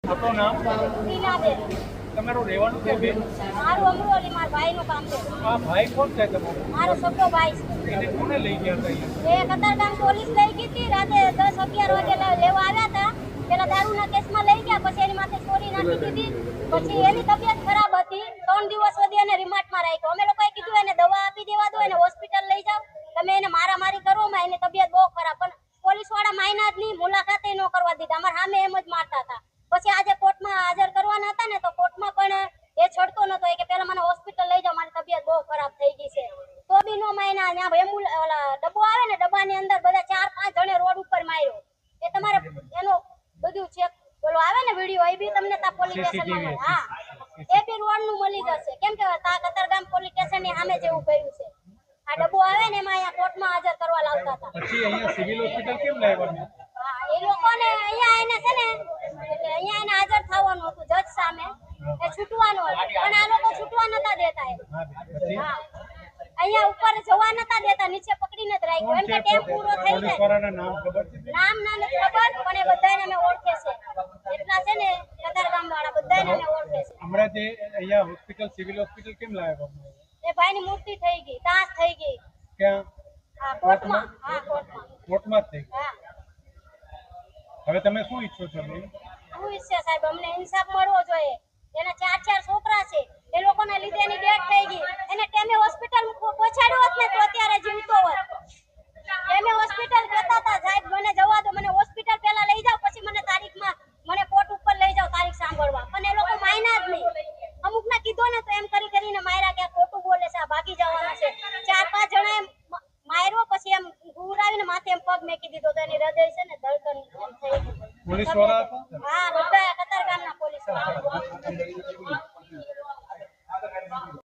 આપણું નામ? ટીનાબેન. તમારું રહેવાનું છે બેન? મારું અમરોલી, મારા ભાઈનું કામ છે. આ ભાઈ કોણ છે તમારો? મારો સગો ભાઈ છે. એને કોને લઈ ગયા હતા અહીંયા? એ કતારગામ પોલીસ લઈ ગઈ હતી. રાતે 10-11 વાગે લેવા આવ્યા હતા. પેલા દારૂના કેસમાં લઈ ગયા, પછી એની માથે ચોરી નાખી દીધી. પછી એની તબિયત ખરાબ હતી. 3 દિવસ સુધી એને રિમાન્ડમાં રાખ્યો. અમે લોકોએ કીધું એને દવા આપી દેવા દો, એને હોસ્પિટલ લઈ જાઓ, તમે એને મારામારી કરો. એની તબિયત બહુ ખરાબ, પણ પોલીસ વાળા માયના જ નહીં, મુલાકાતે ન કરવા દીધા. અમારા સામે એમ જ મારતા હતા. પછી આજે કોર્ટમાં હાજર કરવાના હતા ને, તો કોર્ટમાં પણ એ છડતો નતો. કે પેલા મને હોસ્પિટલ લઈ જાઓ, મારી તબિયત બહુ ખરાબ થઈ ગઈ છે. તો બી નો માયના. ત્યાં ઓલા ડબ્બો આવે ને, ડબ્બાની અંદર બધા 4-5 જણે રોડ ઉપર માર્યો. એ તમારે એનો બધું ચેક બોલો આવે ને વિડિયો, એ બી તમને તા પોલીસ સ્ટેશનમાં મળે. હા, એ બી રોડ નું મળી જશે. કેમ કે તા કતારગામ પોલીસ સ્ટેશન ની સામે જેવું કર્યું છે. આ ડબ્બો આવે ને, એમાં અહીંયા કોર્ટમાં હાજર કરવા લાવતા હતા. પછી અહીંયા સિવિલ હોસ્પિટલ કેમ લાવ્યા? હા, એ લોકોને અહીંયા એને છે ને, એટલે અહીંયા એને હાજર થવાનું હતું જજ સામે, એ છૂટવાનું હતું. પણ આ લોકો છૂટવા નતા દેતા. હા, અહીંયા ઉપર જવા નતા દેતા, નીચે પકડીને જ રાખ્યો. એમ કે ટેમ પૂરો થઈ જાય. પોલીસ વાળાના નામ ખબર છે? નામ ના નથી ખબર, પણ એ બધાને અમે ઓળખે છે. એટલા છે ને કતારગામ વાળા બધાને અમે ઓળખે છે. હમણાં જે અહીંયા હોસ્પિટલ સિવિલ હોસ્પિટલ કેમ લાવ્યા? એ ભાઈની મૂર્તિ થઈ ગઈ, તાસ થઈ ગઈ. ક્યાં? હા, કોર્ટમાં. હા, કોર્ટમાં. કોર્ટમાં જ થઈ ગઈ. હા, હવે તમે શું ઈચ્છો છો બેન? શું ઈચ્છે સાહેબ, અમને ઇન્સાફ મળવો જોઈએ. એના 4 છોકરા છે, એ લોકોના લીધે એની